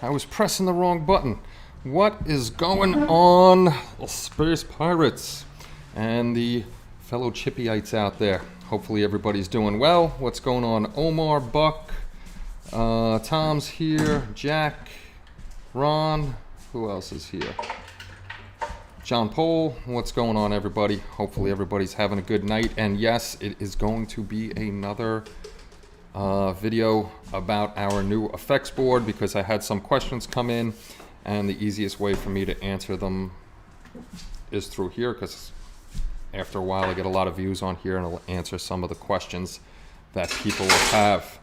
I was pressing the wrong button. What is going on, Space Pirates and the fellow Chippyites out there? Hopefully everybody's doing well. What's going on? Omar, Buck, Tom's here, Jack, Ron, who else is here? John Pole, what's going on, everybody? Hopefully everybody's having a good night. And yes, it is going to be another video about our new effects board because I had some questions come in, and the easiest way for me to answer them is through here, because after a while I get a lot of views on here and it'll answer some of the questions that people will have.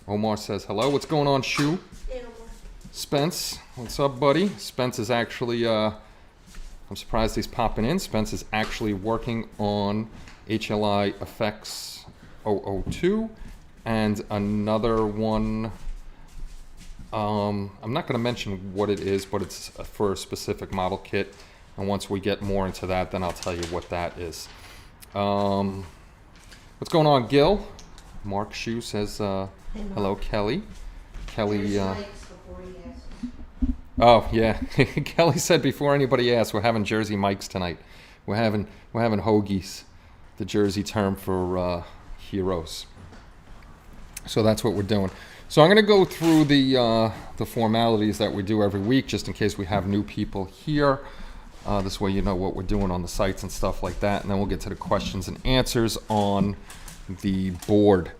Omar says hello. What's going on, Shu? Spence, what's up, buddy? Spence is actually, I'm surprised he's popping in. Spence is actually working on HLIFX 002 and another one. I'm not going to mention what it is, but it's for a specific model kit. And once we get more into that, then I'll tell you what that is. What's going on, Gil? Mark Shu says, hello, Kelly. Kelly, oh yeah, Kelly said before anybody asked, we're having Jersey Mikes tonight. We're having hoagies, the Jersey term for heroes. So that's what we're doing. So I'm going to go through the formalities that we do every week, just in case we have new people here. This way you know what we're doing on the sites and stuff like that, and then we'll get to the questions and answers on the board.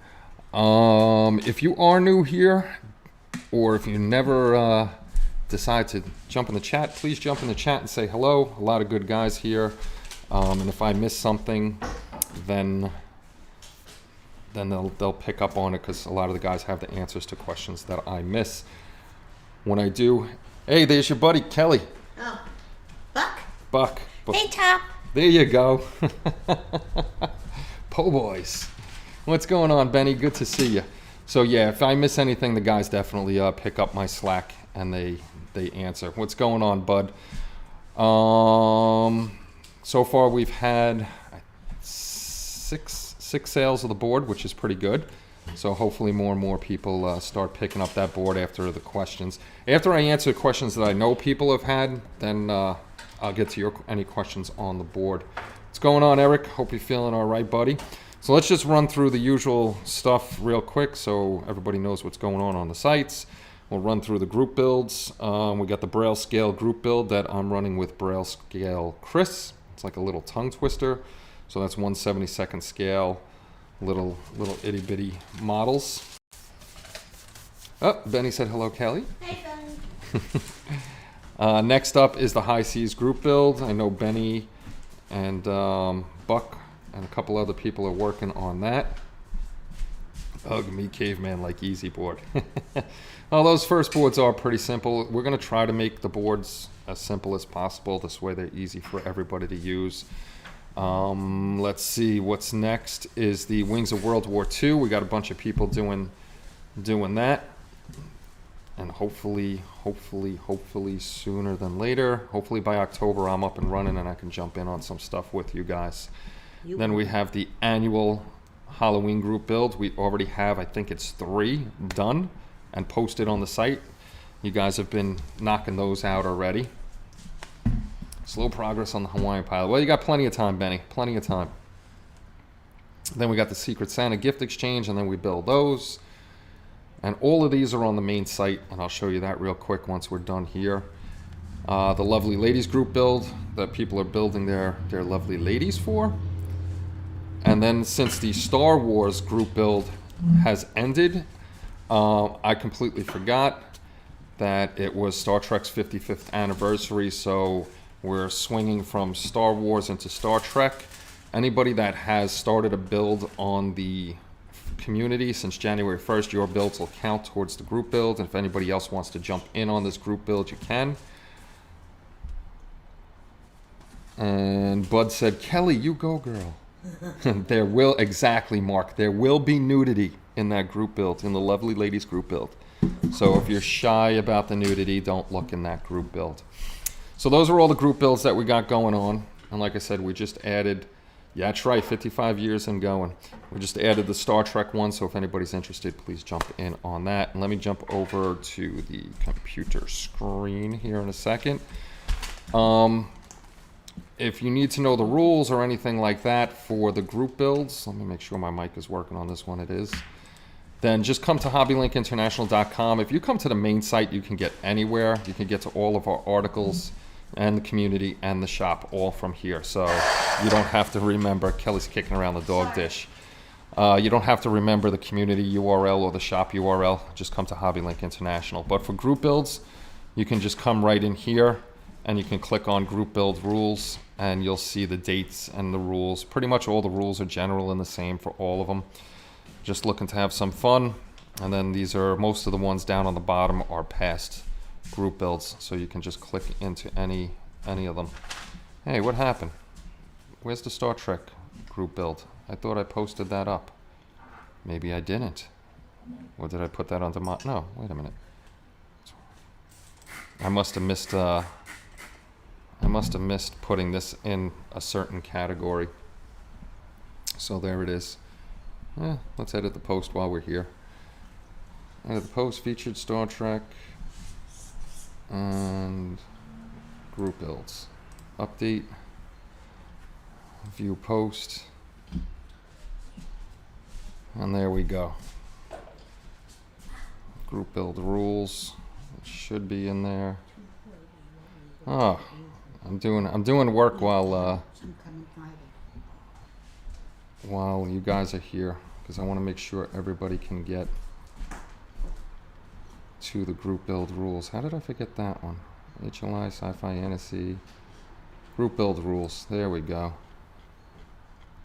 If you are new here, or if you never decide to jump in the chat, please jump in the chat and say hello. A lot of good guys here, and if I miss something, then they'll pick up on it, because a lot of the guys have the answers to questions that I miss when I do. Hey, there's your buddy Kelly. Oh, Buck. Buck. Hey, Top. There you go. Po' boys. What's going on, Benny? Good to see you. So yeah, if I miss anything, the guys definitely pick up my slack and they answer. What's going on, bud? So far we've had six sales of the board, which is pretty good. So hopefully more and more people start picking up that board after the questions. After I answer questions that I know people have had, then I'll get to any questions on the board. What's going on, Eric? Hope you're feeling all right, buddy. So let's just run through the usual stuff real quick so everybody knows what's going on the sites. We'll run through the group builds. We got the Braille Scale group build that I'm running with Braille Scale Chris. It's like a little tongue twister. So that's 1/72 scale, little itty bitty models. Oh, Benny said hello, Kelly. Hey, Benny. Next up is the High Seas group build. I know Benny and Buck and a couple other people are working on that. Ugh, me caveman like easy board. Well, those first boards are pretty simple. We're going to try to make the boards as simple as possible. This way they're easy for everybody to use. Let's see, what's next is the Wings of World War II. We got a bunch of people doing that. And hopefully sooner than later. Hopefully by October I'm up and running and I can jump in on some stuff with you guys. Then we have the annual Halloween group build. We already have, I think it's 3 done and posted on the site. You guys have been knocking those out already. Slow progress on the Hawaiian pilot. Well, you got plenty of time, Benny. Plenty of time. Then we got the Secret Santa gift exchange, and then we build those. And all of these are on the main site, and I'll show you that real quick once we're done here. The Lovely Ladies group build that people are building their lovely ladies for. And then since the Star Wars group build has ended, I completely forgot that it was Star Trek's 55th anniversary, so we're swinging from Star Wars into Star Trek. Anybody that has started a build on the community since January 1st, your builds will count towards the group build. And if anybody else wants to jump in on this group build, you can. And Bud said, Kelly, you go, girl. There will, exactly, Mark. There will be nudity in that group build, in the Lovely Ladies group build. So if you're shy about the nudity, don't look in that group build. So those are all the group builds that we got going on. And like I said, we just added Yeah, that's right, 55 years and going. We just added the Star Trek one, so if anybody's interested, please jump in on that. And let me jump over to the computer screen here in a second. If you need to know the rules or anything like that for the group builds, let me make sure my mic is working on this one. It is. Then just come to hobbylinkinternational.com. If you come to the main site, you can get anywhere. You can get to all of our articles and the community and the shop all from here. So you don't have to remember, Kelly's kicking around the dog dish. You don't have to remember the community URL or the shop URL. Just come to HobbyLink International. But for group builds, you can just come right in here and you can click on group build rules and you'll see the dates and the rules. Pretty much all the rules are general and the same for all of them. Just looking to have some fun. And then these are, most of the ones down on the bottom are past group builds. So you can just click into any of them. Hey, what happened? Where's the Star Trek group build? I thought I posted that up. Maybe I didn't. Or did I put that onto my, no, wait a minute. I must have missed putting this in a certain category. So there it is. Let's edit the post while we're here. Edit the post, featured Star Trek and group builds. Update, view post, and there we go. Group build rules, it should be in there. Oh, I'm doing work while you guys are here, because I want to make sure everybody can get to the group build rules. How did I forget that one? HLI, Sci-Fi, Fantasy, group build rules. There we go.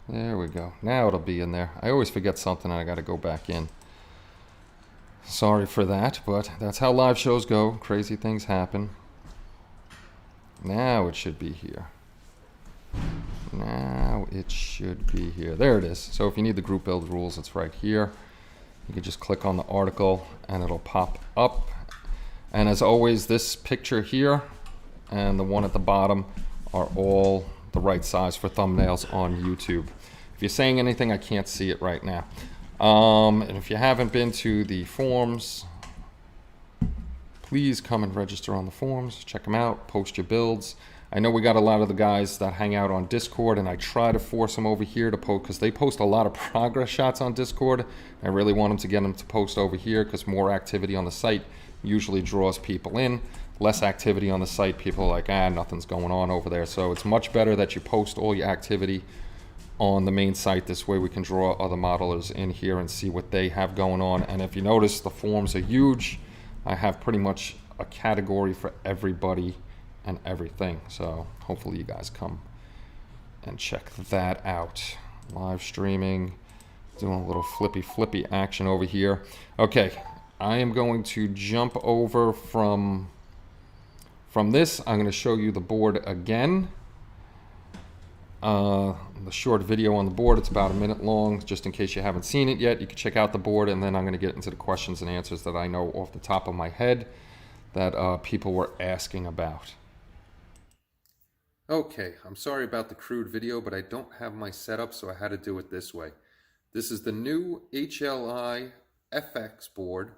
There we go. Now it'll be in there. I always forget something and I got to go back in. Sorry for that, but that's how live shows go. Crazy things happen. Now it should be here. Now it should be here. There it is. So if you need the group build rules, it's right here. You can just click on the article and it'll pop up. And as always, this picture here and the one at the bottom are all the right size for thumbnails on YouTube. If you're saying anything, I can't see it right now. And if you haven't been to the forums, please come and register on the forums. Check them out, post your builds. I know we got a lot of the guys that hang out on Discord, and I try to force them over here to post, because they post a lot of progress shots on Discord. I really want them to get them to post over here, because more activity on the site usually draws people in. Less activity on the site, people are like, nothing's going on over there. So it's much better that you post all your activity on the main site. This way we can draw other modelers in here and see what they have going on. And if you notice, the forums are huge. I have pretty much a category for everybody and everything. So hopefully you guys come and check that out. Live streaming, doing a little flippy action over here. Okay, I am going to jump over from this. I'm going to show you the board again. The short video on the board, it's about a minute long, just in case you haven't seen it yet. You can check out the board, and then I'm going to get into the questions and answers that I know off the top of my head that people were asking about. Okay, I'm sorry about the crude video, but I don't have my setup, so I had to do it this way. This is the new HLIFX board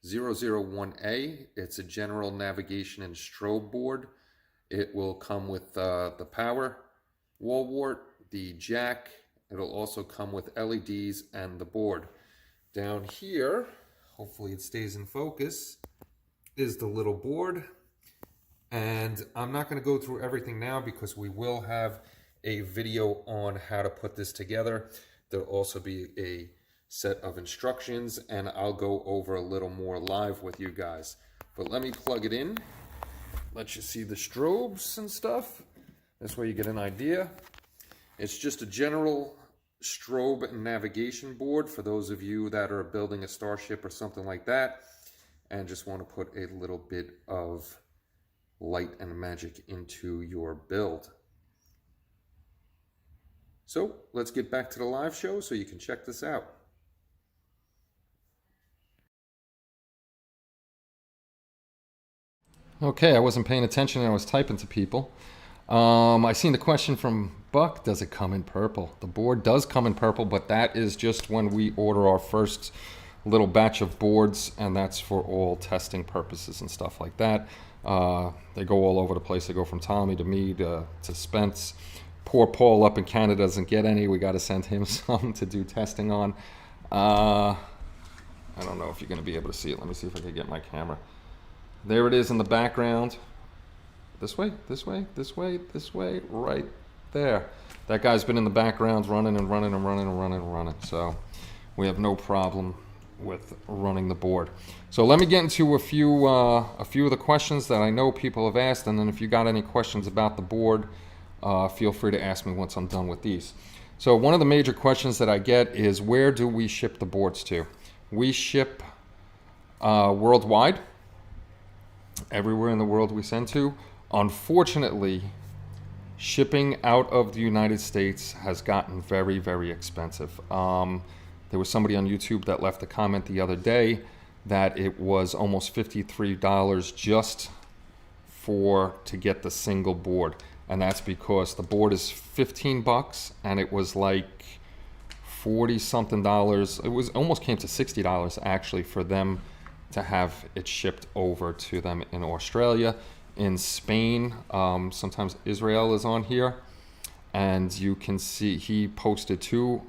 001A. It's a general navigation and strobe board. It will come with the power wall wart, the jack. It'll also come with LEDs and the board. Down here, hopefully it stays in focus, is the little board. And I'm not going to go through everything now because we will have a video on how to put this together. There'll also be a set of instructions, and I'll go over a little more live with you guys. But let me plug it in, let you see the strobes and stuff. This way you get an idea. It's just a general strobe and navigation board for those of you that are building a starship or something like that and just want to put a little bit of light and magic into your build. So let's get back to the live show so you can check this out. Okay, I wasn't paying attention and I was typing to people. I seen the question from Buck, does it come in purple? The board does come in purple, but that is just when we order our first little batch of boards, and that's for all testing purposes and stuff like that. They go all over the place. They go from Tommy to me to Spence. Poor Paul up in Canada doesn't get any. We got to send him some to do testing on. I don't know if you're going to be able to see it. Let me see if I can get my camera. There it is in the background. This way, this way, this way, this way, right there. That guy's been in the background running and running and running and running and running. So we have no problem with running the board. So let me get into a few of the questions that I know people have asked, and then if you got any questions about the board, feel free to ask me once I'm done with these. So one of the major questions that I get is, where do we ship the boards to? We ship worldwide. Everywhere in the world we send to. Unfortunately, shipping out of the United States has gotten very, very expensive. There was somebody on YouTube that left a comment the other day that it was almost $53 just to get the single board. And that's because the board is $15 and it was like 40 something dollars. It was almost came to $60 actually for them to have it shipped over to them in Australia, in Spain. Sometimes Israel is on here, and you can see he posted too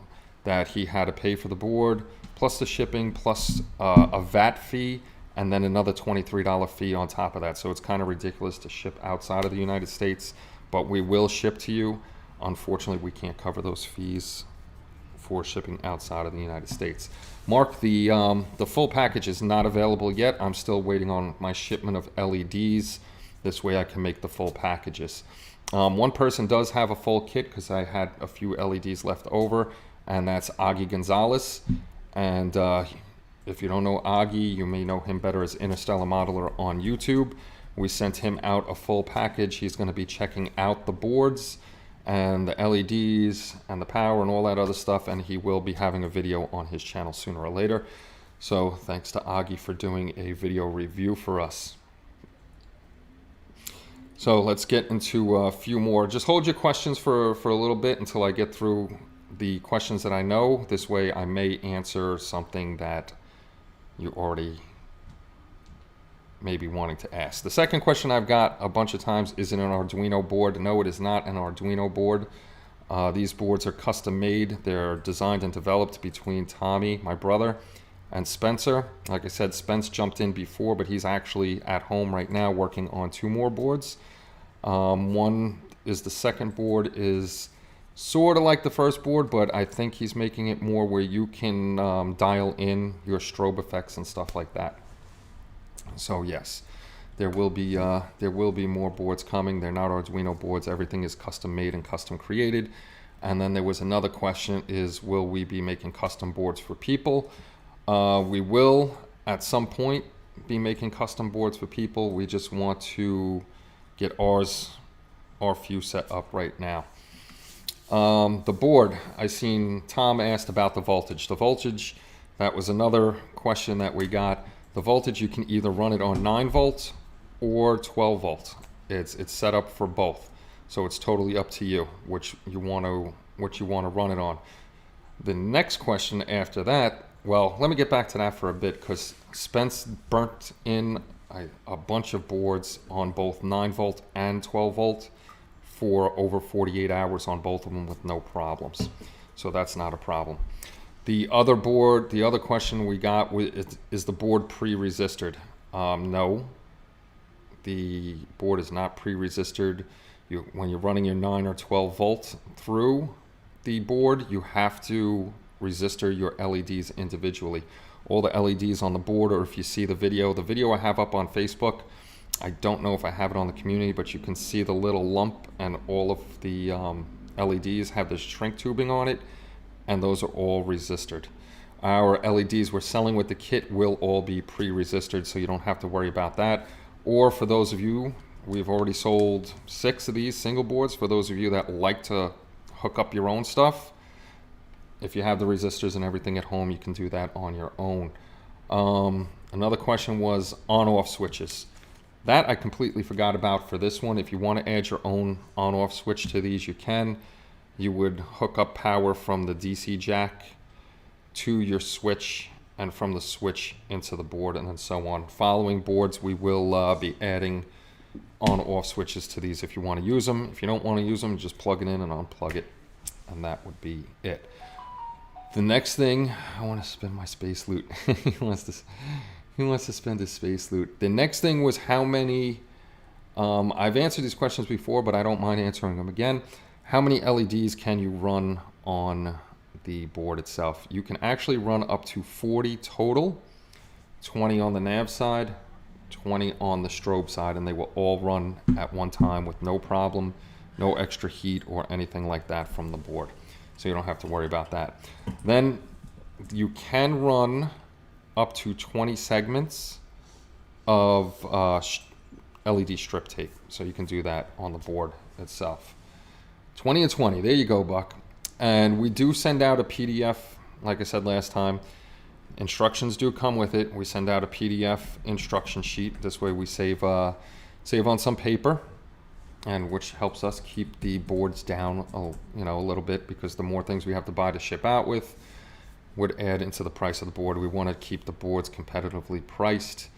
that he had to pay for the board plus the shipping plus a VAT fee and then another $23 fee on top of that. So it's kind of ridiculous to ship outside of the United States, but we will ship to you. Unfortunately, we can't cover those fees for shipping outside of the United States. Mark, the full package is not available yet. I'm still waiting on my shipment of LEDs. This way I can make the full packages. One person does have a full kit because I had a few LEDs left over, and that's Augie Gonzalez. And if you don't know Augie, you may know him better as Interstellar Modeler on YouTube. We sent him out a full package. He's going to be checking out the boards and the LEDs and the power and all that other stuff, and he will be having a video on his channel sooner or later. So thanks to Augie for doing a video review for us. So let's get into a few more. Just hold your questions for a little bit until I get through the questions that I know. This way I may answer something that you already may be wanting to ask. The second question I've got a bunch of times, is it an Arduino board? No, it is not an Arduino board. These boards are custom made. They're designed and developed between Tommy, my brother, and Spencer. Like I said, Spence jumped in before, but he's actually at home right now working on 2 more boards. One is the second board is sort of like the first board, but I think he's making it more where you can dial in your strobe effects and stuff like that. So yes, there will be more boards coming. They're not Arduino boards. Everything is custom made and custom created. And then there was another question is, will we be making custom boards for people? We will at some point be making custom boards for people. We just want to get our few set up right now. The board, I seen Tom asked about the voltage. The voltage, that was another question that we got. The voltage, you can either run it on 9 volts or 12 volts. It's set up for both. So it's totally up to you which you want to run it on. The next question after that, well, let me get back to that for a bit, because Spence burnt in a bunch of boards on both 9 volt and 12 volt for over 48 hours on both of them with no problems. So that's not a problem. The other board, the other question we got, is the board pre-resisted? No, the board is not pre-resisted. When you're running your 9 or 12 volt through the board, you have to resistor your LEDs individually. All the LEDs on the board, or if you see the video I have up on Facebook, I don't know if I have it on the community, but you can see the little lump, and all of the LEDs have this shrink tubing on it, and those are all resistored. Our LEDs we're selling with the kit will all be pre-resistored, so you don't have to worry about that. Or for those of you, we've already sold 6 of these single boards. For those of you that like to hook up your own stuff, if you have the resistors and everything at home, you can do that on your own. Another question was on-off switches. That I completely forgot about for this one. If you want to add your own on-off switch to these, you can. You would hook up power from the DC jack to your switch and from the switch into the board, and then so on. Following boards, we will be adding on-off switches to these if you want to use them. If you don't want to use them, just plug it in and unplug it, and that would be it. The next thing, I want to spend my space loot. He wants to spend his space loot. The next thing was how many, I've answered these questions before, but I don't mind answering them again. How many LEDs can you run on the board itself? You can actually run up to 40 total, 20 on the NAV side, 20 on the strobe side, and they will all run at one time with no problem, no extra heat or anything like that from the board. So you don't have to worry about that. Then you can run up to 20 segments of LED strip tape. So you can do that on the board itself. 20 and 20, there you go, Buck. And we do send out a PDF, like I said last time. Instructions do come with it. We send out a PDF instruction sheet. This way we save on some paper, and which helps us keep the boards down a little bit, because the more things we have to buy to ship out with would add into the price of the board. We want to keep the boards competitively priced.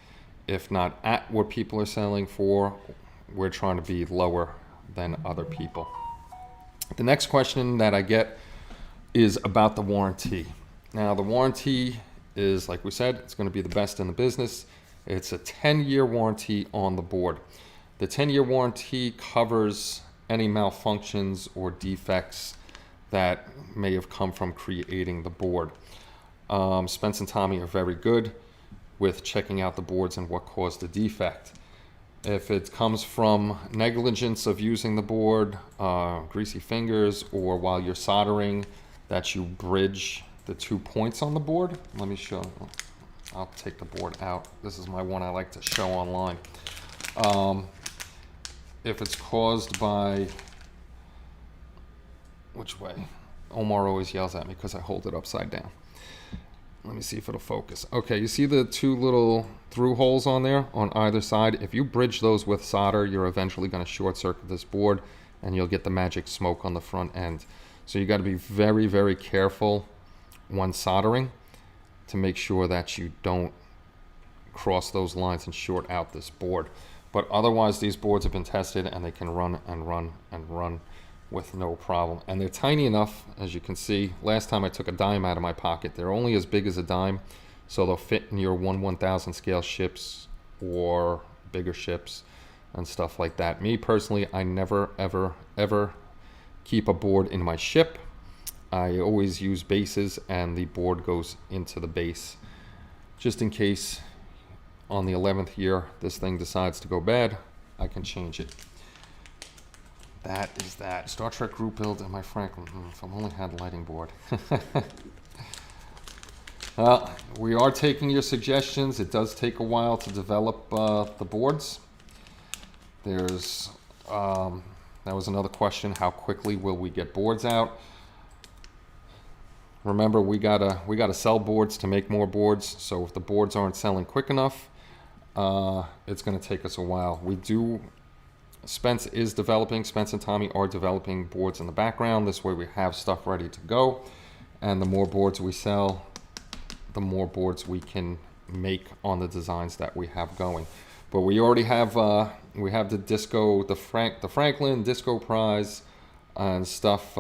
If not at what people are selling for, we're trying to be lower than other people. The next question that I get is about the warranty. Now, the warranty is, like we said, it's going to be the best in the business. It's a 10-year warranty on the board. The 10-year warranty covers any malfunctions or defects that may have come from creating the board. Spence and Tommy are very good with checking out the boards and what caused the defect. If it comes from negligence of using the board, greasy fingers, or while you're soldering that you bridge the 2 points on the board, let me show. I'll take the board out. This is my one I like to show online. If it's caused by, which way? Omar always yells at me because I hold it upside down. Let me see if it'll focus. Okay, you see the 2 little through holes on there on either side? If you bridge those with solder, you're eventually going to short circuit this board and you'll get the magic smoke on the front end. So you got to be very, very careful when soldering to make sure that you don't cross those lines and short out this board. But otherwise, these boards have been tested and they can run and run and run with no problem. And they're tiny enough, as you can see. Last time I took a dime out of my pocket. They're only as big as a dime, so they'll fit in your 1/1000 scale ships or bigger ships and stuff like that. Me personally, I never, ever, ever keep a board in my ship. I always use bases, and the board goes into the base. Just in case on the 11th year this thing decides to go bad, I can change it. That is that. Star Trek group build and my Franklin. If I only had a lighting board. Well, we are taking your suggestions. It does take a while to develop the boards. There's that was another question. How quickly will we get boards out? Remember, we gotta sell boards to make more boards. So if the boards aren't selling quick enough, it's going to take us a while. Spence is developing, Spence and Tommy are developing boards in the background. This way we have stuff ready to go. And the more boards we sell, the more boards we can make on the designs that we have going. But we already have, we have the disco, the Franklin Disco Prize and stuff.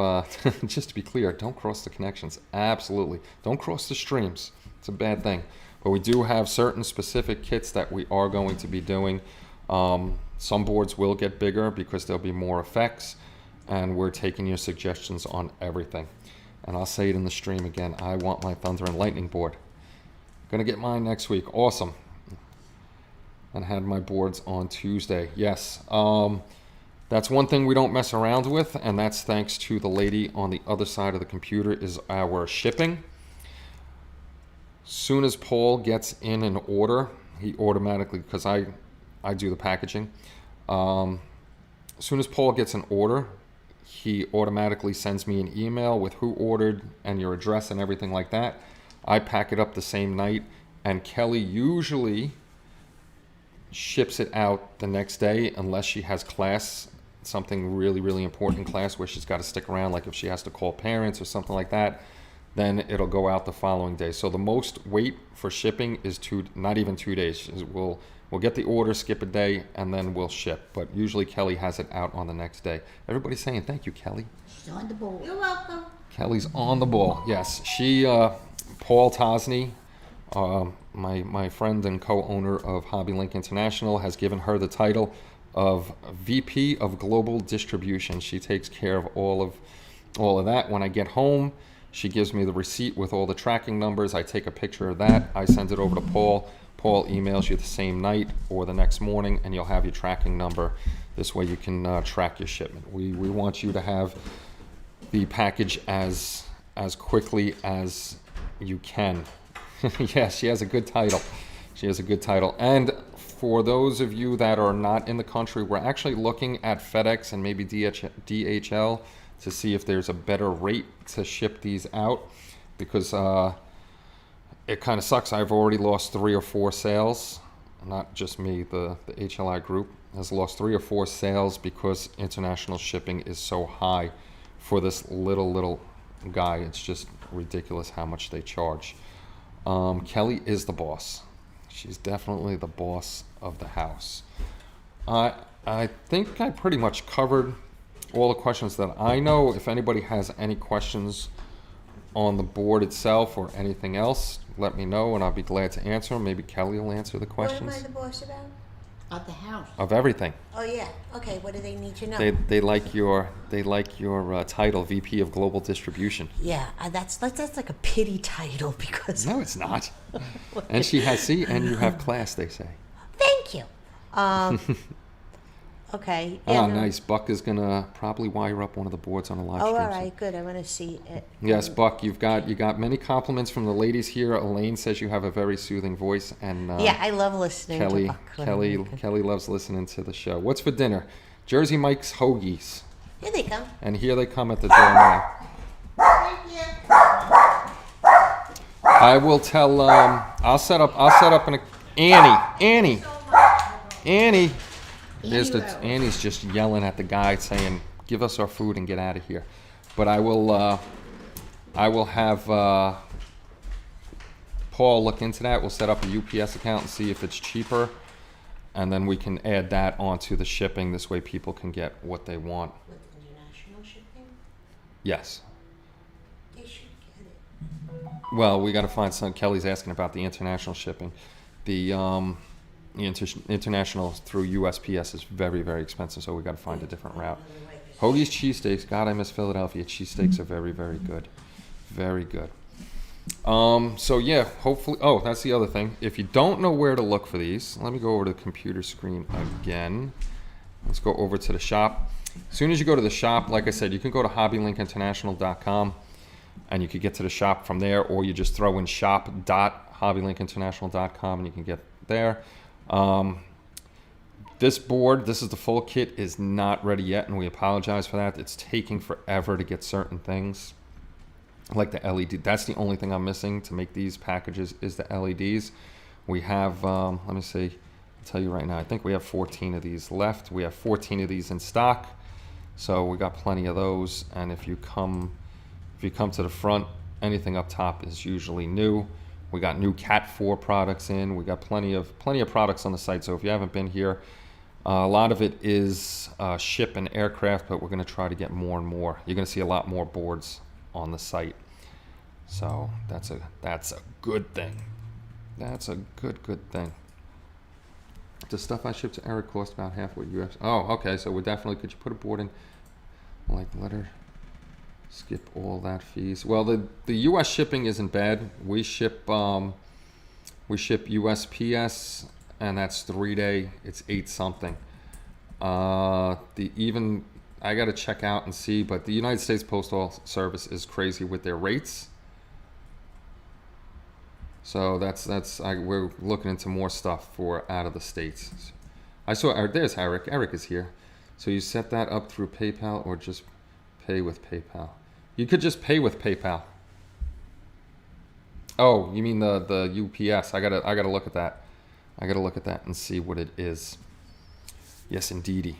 Just to be clear, don't cross the connections. Absolutely. Don't cross the streams. It's a bad thing. But we do have certain specific kits that we are going to be doing. Some boards will get bigger because there'll be more effects, and we're taking your suggestions on everything. And I'll say it in the stream again, I want my Thunder and Lightning board. Gonna get mine next week. Awesome. And had my boards on Tuesday. Yes. That's one thing we don't mess around with, and that's thanks to the lady on the other side of the computer, is our shipping. Soon as Paul gets in an order, he automatically, because I do the packaging. As soon as Paul gets an order, he automatically sends me an email with who ordered and your address and everything like that. I pack it up the same night, and Kelly usually ships it out the next day unless she has class, something really, really important class where she's got to stick around, like if she has to call parents or something like that, then it'll go out the following day. So the most wait for shipping is not even 2 days. We'll get the order, skip a day, and then we'll ship. But usually Kelly has it out on the next day. Everybody's saying thank you, Kelly. She's on the ball. You're welcome. Kelly's on the ball. Yes, she, Paul Tosney, my friend and co-owner of Hobby Link International, has given her the title of VP of Global Distribution. She takes care of all of that. When I get home, she gives me the receipt with all the tracking numbers. I take a picture of that. I send it over to Paul. Paul emails you the same night or the next morning, and you'll have your tracking number. This way you can track your shipment. We want you to have the package as quickly as you can. Yes, she has a good title. She has a good title. And for those of you that are not in the country, we're actually looking at FedEx and maybe DHL to see if there's a better rate to ship these out, because it kind of sucks. I've already lost 3 or 4 sales. Not just me, the HLI group has lost 3 or 4 sales because international shipping is so high for this little guy. It's just ridiculous how much they charge. Kelly is the boss. She's definitely the boss of the house. I think I pretty much covered all the questions that I know. If anybody has any questions on the board itself or anything else, let me know and I'll be glad to answer them. Maybe Kelly will answer the questions. What am I the boss about? Of the house. Of everything. Oh yeah. Okay. What do they need to know? They like your title, VP of Global Distribution. Yeah, that's like a pity title because. No, it's not. And she has and you have class, they say. Thank you. Okay. Yeah, oh, nice. Buck is gonna probably wire up one of the boards on a live stream. Oh, all right, good. I want to see it. Yes, Buck, you got many compliments from the ladies here. Elaine says you have a very soothing voice, and yeah, I love listening to Buck. Kelly loves listening to the show. What's for dinner? Jersey Mike's hoagies. Here they come. And here they come at the door now. Thank you. I will tell. I'll set up an Annie. Annie's just yelling at the guy saying, "Give us our food and get out of here." But I will have Paul look into that. We'll set up a UPS account and see if it's cheaper, and then we can add that onto the shipping. This way, people can get what they want. With international shipping? Yes. They should get it. Well, we got to find some. Kelly's asking about the international shipping. The international through USPS is very, very expensive, so we got to find a different route. Hoagie's cheesesteaks. God, I miss Philadelphia. Cheesesteaks are very, very good. Very good. So yeah, hopefully. Oh, that's the other thing. If you don't know where to look for these, let me go over to the computer screen again. Let's go over to the shop. As soon as you go to the shop, like I said, you can go to hobbylinkinternational.com and you can get to the shop from there, or you just throw in shop.hobbylinkinternational.com and you can get there. This board, this is the full kit, is not ready yet, and we apologize for that. It's taking forever to get certain things, like the LED. That's the only thing I'm missing to make these packages is the LEDs. We have, let me see, I'll tell you right now, I think we have 14 of these left. We have 14 of these in stock, so we got plenty of those. And if you come to the front, anything up top is usually new. We got new Cat 4 products in. We got plenty of products on the site. So if you haven't been here, a lot of it is ship and aircraft, but we're going to try to get more and more. You're going to see a lot more boards on the site. So that's a good thing. That's a good thing. The stuff I shipped to Eric cost about half what you have. Oh, okay. So we definitely, could you put a board in, like, let her skip all that fees. Well, the U.S. shipping isn't bad. We ship USPS, and that's 3-day. It's 8 something. I got to check out and see, but the United States Postal Service is crazy with their rates. So we're looking into more stuff for out of the states. I saw there's Eric. Eric is here. So you set that up through PayPal or just pay with PayPal? You could just pay with PayPal. Oh, you mean the UPS? I gotta look at that. I gotta look at that and see what it is. Yes, indeedy.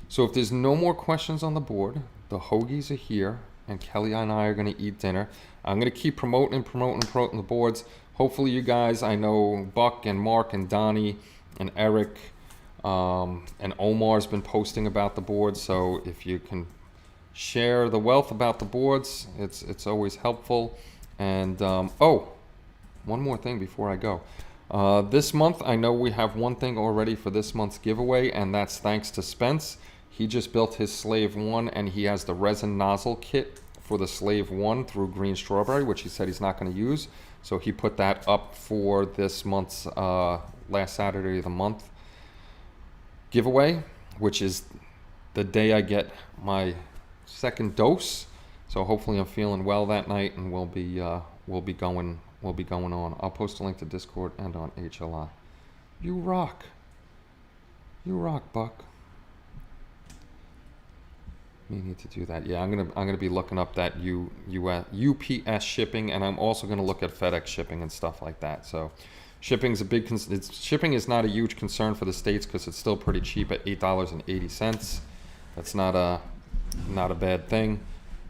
So if there's no more questions on the board, the hoagies are here, and Kelly and I are gonna eat dinner. I'm gonna keep promoting the boards. Hopefully you guys, I know Buck and Mark and Donnie and Eric and Omar's been posting about the boards, so if you can share the wealth about the boards, it's always helpful. And oh, one more thing before I go. This month, I know we have one thing already for this month's giveaway, and that's thanks to Spence. He just built his Slave 1, and he has the resin nozzle kit for the Slave 1 through Green Strawberry, which he said he's not going to use. So he put that up for this month's last Saturday of the month giveaway, which is the day I get my second dose. So hopefully I'm feeling well that night, and we'll be going on. I'll post a link to Discord and on HLI. You rock. You rock, Buck. We need to do that. Yeah, I'm gonna be looking up that UPS shipping, and I'm also gonna look at FedEx shipping and stuff like that. So shipping's a big shipping is not a huge concern for the States because it's still pretty cheap at $8.80. That's not a bad thing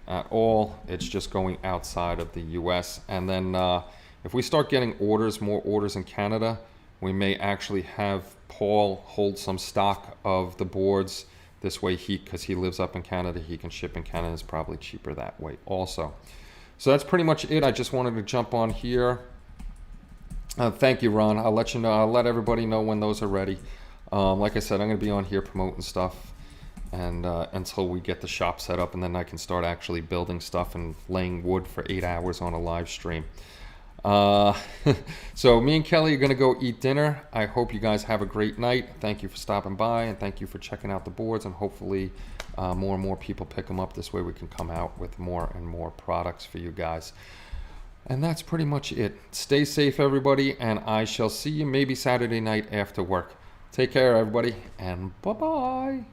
at all. It's just going outside of the US. And then if we start getting more orders in Canada, we may actually have Paul hold some stock of the boards. This way, because he lives up in Canada, he can ship in Canada. It's probably cheaper that way also. So that's pretty much it. I just wanted to jump on here. Thank you, Ron. I'll let you know. I'll let everybody know when those are ready. Like I said, I'm going to be on here promoting stuff and until we get the shop set up, and then I can start actually building stuff and laying wood for 8 hours on a live stream. So me and Kelly are gonna go eat dinner. I hope you guys have a great night. Thank you for stopping by, and thank you for checking out the boards, and hopefully more and more people pick them up. This way we can come out with more and more products for you guys. And that's pretty much it. Stay safe, everybody, and I shall see you maybe Saturday night after work. Take care, everybody, and bye-bye.